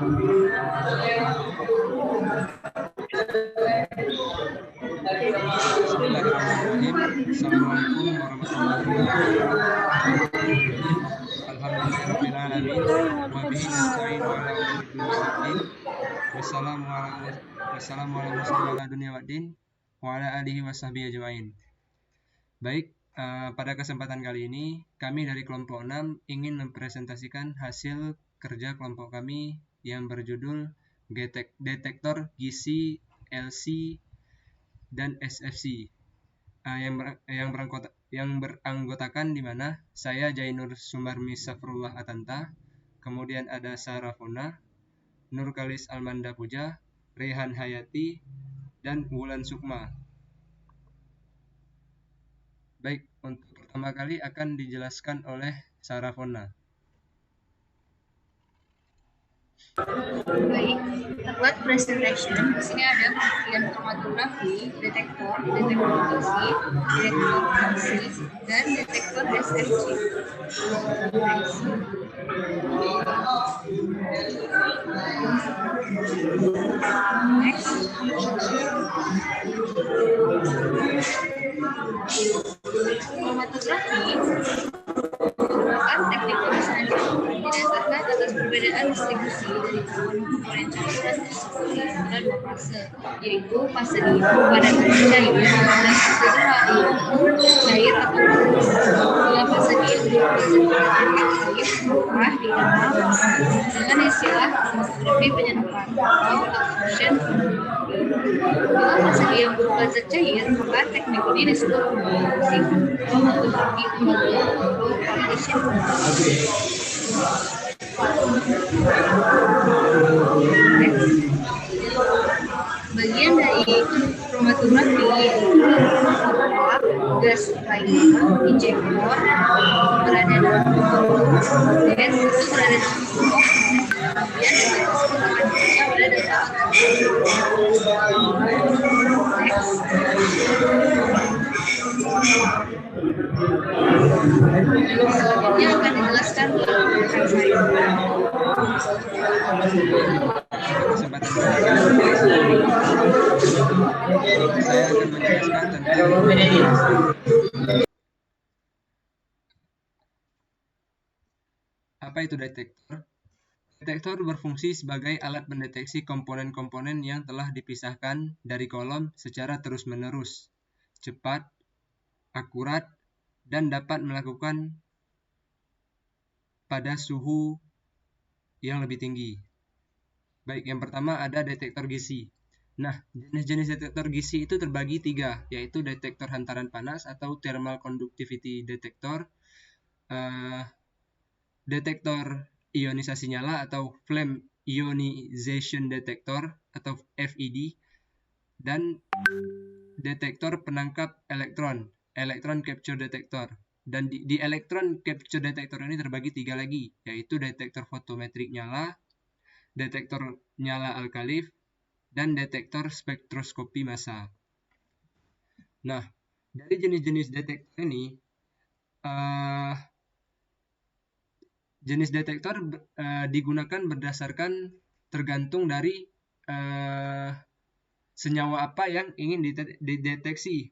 Bismillahirrahmanirrahim. Assalamualaikum warahmatullahi wabarakatuh. Alhamdulillahirabbil alamin wa bihi nasta'inu ala umuri dunya waddin. Wassalamu ala mursalin ala dunya waddin wa ala alihi washabbihi ajmain. Baik, pada kesempatan kali ini kami dari kelompok 6 ingin mempresentasikan hasil kerja kelompok kami yang berjudul detektor gizi LC dan SFC yang beranggotakan di mana saya Jainur Sumarmi Safrullah Atanta, kemudian ada Sarafona, Nurkalis Almanda Puja, Rehan Hayati, dan Wulan Sukma. Baik, untuk pertama kali akan dijelaskan oleh Sarafona. Baik, buat presentation di sini ada pengertian kromatografi, detektor gizi, dan detektor SFC. Next. Kromatografi merupakan teknik pemisahan didasarkan atas perbedaan distribusi dari komponen campuran pada dua fase, yaitu fase pada cair dan fase cair atau bila fase aktif dikenal dengan istilah kromatografi penyenapan atau absorption. Bila fase yang berupa zat cair, maka teknik ini disebut kromatografi pembagian atau partition. Bagian dari kromatografi adalah gas primer, injektor, berada dalam dan itu berada dalam kemudian berada dalam selanjutnya akan dijelaskan oleh rekan saya. Kesempatan saya akan menjelaskan tentang apa itu detektor. Detektor berfungsi sebagai alat mendeteksi komponen-komponen yang telah dipisahkan dari kolom secara terus-menerus, cepat, akurat, dan dapat melakukan pada suhu yang lebih tinggi. Baik, yang pertama ada detektor gizi. Nah, jenis-jenis detektor gizi itu terbagi 3, yaitu detektor hantaran panas atau thermal conductivity detector, detektor ionisasi nyala atau flame ionization detector atau FED, dan detektor penangkap elektron, electron capture detector. Dan di electron capture detector ini terbagi 3 lagi, yaitu detektor fotometrik nyala, detektor nyala alkalif, dan detektor spektroskopi massa. Nah, dari jenis-jenis detektor ini, jenis detektor digunakan berdasarkan tergantung dari senyawa apa yang ingin dideteksi.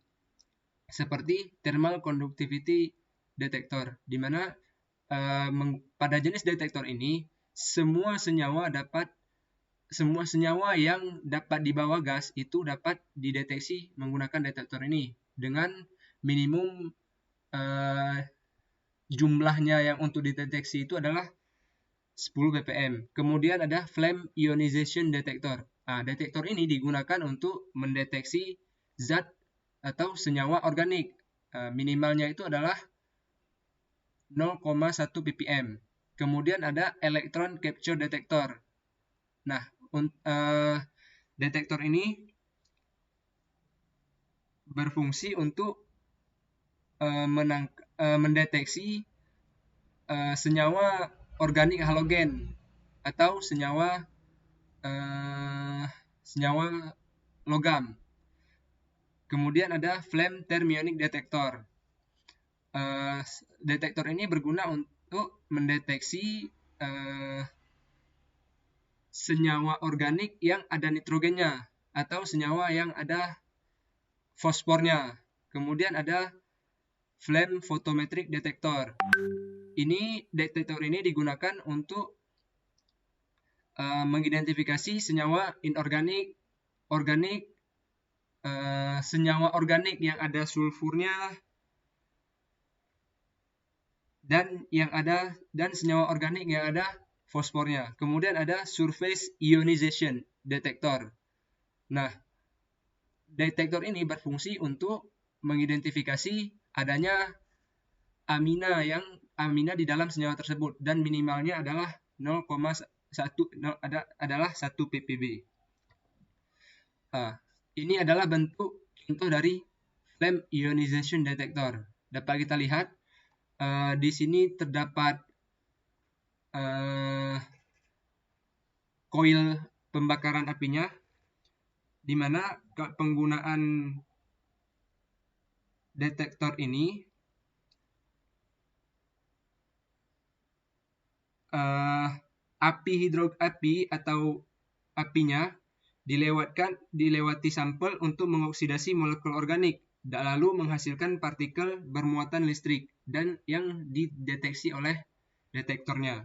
Seperti thermal conductivity detector, di mana pada jenis detektor ini semua senyawa yang dapat dibawa gas itu dapat dideteksi menggunakan detektor ini dengan minimum jumlahnya yang untuk dideteksi itu adalah 10 ppm. Kemudian ada flame ionization detector. Nah, detektor ini digunakan untuk mendeteksi zat atau senyawa organik. Minimalnya itu adalah 0,1 ppm. Kemudian ada electron capture detector. Nah, detektor ini berfungsi untuk mendeteksi senyawa organik halogen atau senyawa logam. Kemudian ada flame thermionic detector. Detektor ini berguna untuk mendeteksi senyawa organik yang ada nitrogennya atau senyawa yang ada fosfornya. Kemudian ada flame photometric detector. Detektor ini digunakan untuk mengidentifikasi senyawa inorganik, organik, senyawa organik yang ada sulfurnya dan senyawa organik yang ada fosfornya. Kemudian ada surface ionization detector. Nah, detektor ini berfungsi untuk mengidentifikasi adanya amina di dalam senyawa tersebut dan minimalnya adalah 0,1 ppb. Ini adalah bentuk contoh dari flame ionization detector. Dapat kita lihat di sini terdapat koil pembakaran apinya, di mana penggunaan detektor ini api atau apinya dilewati sampel untuk mengoksidasi molekul organik, lalu menghasilkan partikel bermuatan listrik dan yang dideteksi oleh detektornya.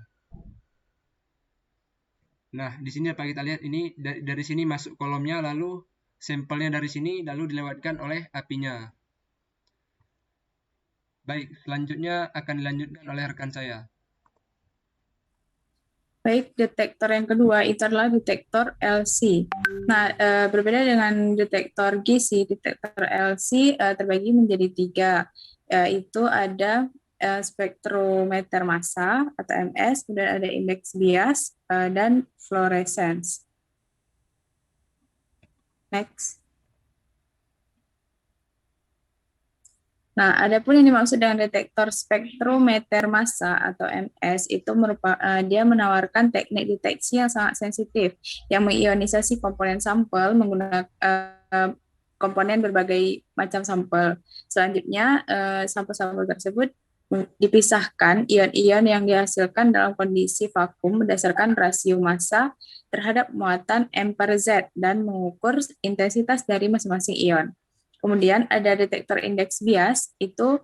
Nah, di sini dapat kita lihat ini dari sini masuk kolomnya, lalu sampelnya dari sini lalu dilewatkan oleh apinya. Baik, selanjutnya akan dilanjutkan oleh rekan saya. Baik, detektor yang kedua itu adalah detektor LC. Nah, berbeda dengan detektor GC, detektor LC terbagi menjadi 3, yaitu ada spektrometer massa atau MS, kemudian ada indeks bias dan fluorescence. Next. Nah, adapun yang dimaksud dengan detektor spektrometer massa atau MS itu dia menawarkan teknik deteksi yang sangat sensitif yang mengionisasi komponen sampel menggunakan komponen berbagai macam sampel. Selanjutnya, sampel-sampel tersebut dipisahkan ion-ion yang dihasilkan dalam kondisi vakum berdasarkan rasio massa terhadap muatan M/Z dan mengukur intensitas dari masing-masing ion. Kemudian ada detektor indeks bias, itu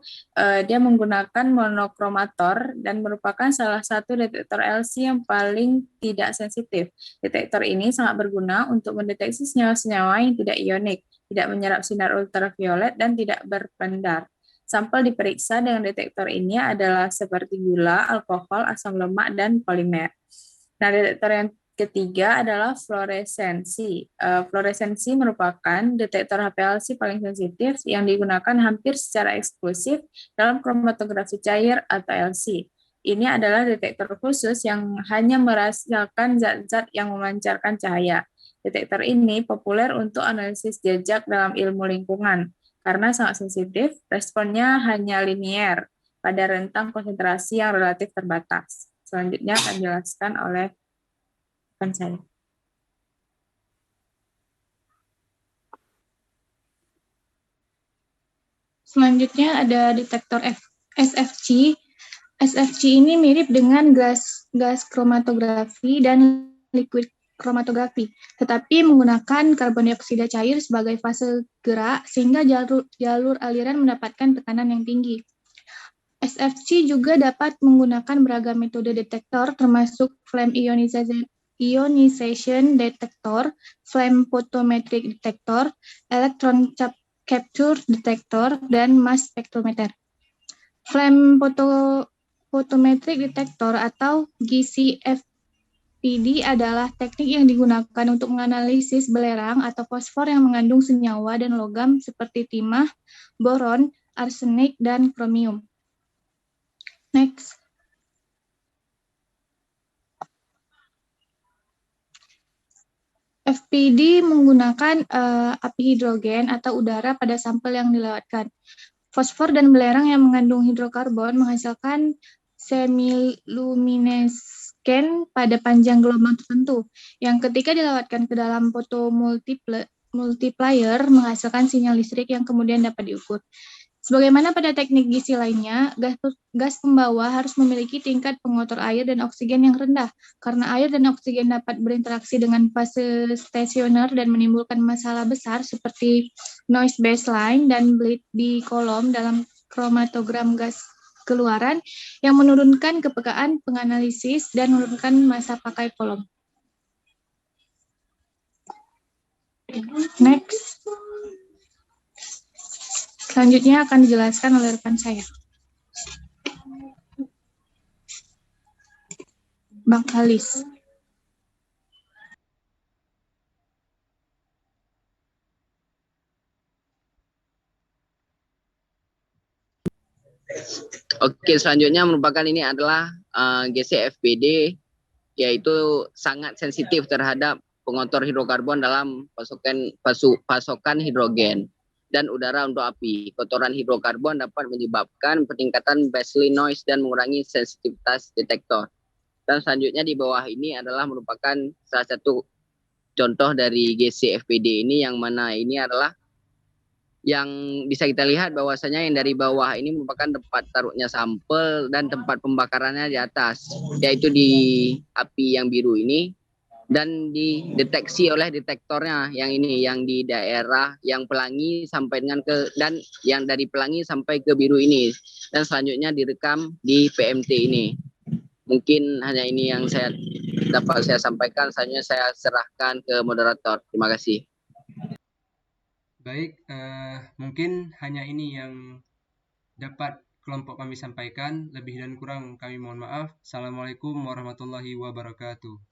dia menggunakan monokromator dan merupakan salah satu detektor LC yang paling tidak sensitif. Detektor ini sangat berguna untuk mendeteksi senyawa-senyawa yang tidak ionik, tidak menyerap sinar ultraviolet, dan tidak berpendar. Sampel diperiksa dengan detektor ini adalah seperti gula, alkohol, asam lemak, dan polimer. Nah, detektor yang ketiga adalah fluoresensi. Fluoresensi merupakan detektor HPLC paling sensitif yang digunakan hampir secara eksklusif dalam kromatografi cair atau LC. Ini adalah detektor khusus yang hanya merasakan zat-zat yang memancarkan cahaya. Detektor ini populer untuk analisis jejak dalam ilmu lingkungan. Karena sangat sensitif, responnya hanya linier pada rentang konsentrasi yang relatif terbatas. Selanjutnya akan dijelaskan oleh saya. Selanjutnya ada detektor SFC. SFC ini mirip dengan gas kromatografi dan liquid kromatografi, tetapi menggunakan karbon dioksida cair sebagai fase gerak sehingga jalur aliran mendapatkan tekanan yang tinggi. SFC juga dapat menggunakan beragam metode detektor termasuk flame ionization detector, flame photometric detector, electron capture detector, dan mass spectrometer. Flame photometric detector atau GCFPD adalah teknik yang digunakan untuk menganalisis belerang atau fosfor yang mengandung senyawa dan logam seperti timah, boron, arsenik, dan kromium. Next. FPD menggunakan api hidrogen atau udara pada sampel yang dilewatkan. Fosfor dan belerang yang mengandung hidrokarbon menghasilkan semiluminesken pada panjang gelombang tertentu, yang ketika dilewatkan ke dalam fotomultiplier menghasilkan sinyal listrik yang kemudian dapat diukur. Sebagaimana pada teknik GC lainnya, gas pembawa harus memiliki tingkat pengotor air dan oksigen yang rendah, karena air dan oksigen dapat berinteraksi dengan fase stasioner dan menimbulkan masalah besar seperti noise baseline dan bleed di kolom dalam kromatogram gas keluaran yang menurunkan kepekaan penganalisis dan menurunkan masa pakai kolom. Next. Selanjutnya akan dijelaskan oleh rekan saya. Bang Halis. Oke, selanjutnya merupakan ini adalah GC FPD, yaitu sangat sensitif terhadap pengotor hidrokarbon dalam pasokan hidrogen dan udara untuk api. Kotoran hidrokarbon dapat menyebabkan peningkatan baseline noise dan mengurangi sensitivitas detektor. Dan selanjutnya di bawah ini adalah merupakan salah satu contoh dari GC FPD ini, yang mana ini adalah yang bisa kita lihat bahwasanya yang dari bawah ini merupakan tempat taruhnya sampel dan tempat pembakarannya di atas, yaitu di api yang biru ini, dan dideteksi oleh detektornya yang ini, yang di daerah yang pelangi sampai dengan dan yang dari pelangi sampai ke biru ini, dan selanjutnya direkam di PMT ini. Mungkin hanya ini yang dapat saya sampaikan. Selanjutnya saya serahkan ke moderator. Terima kasih. Baik, mungkin hanya ini yang dapat kelompok kami sampaikan. Lebih dan kurang kami mohon maaf. Assalamualaikum warahmatullahi wabarakatuh.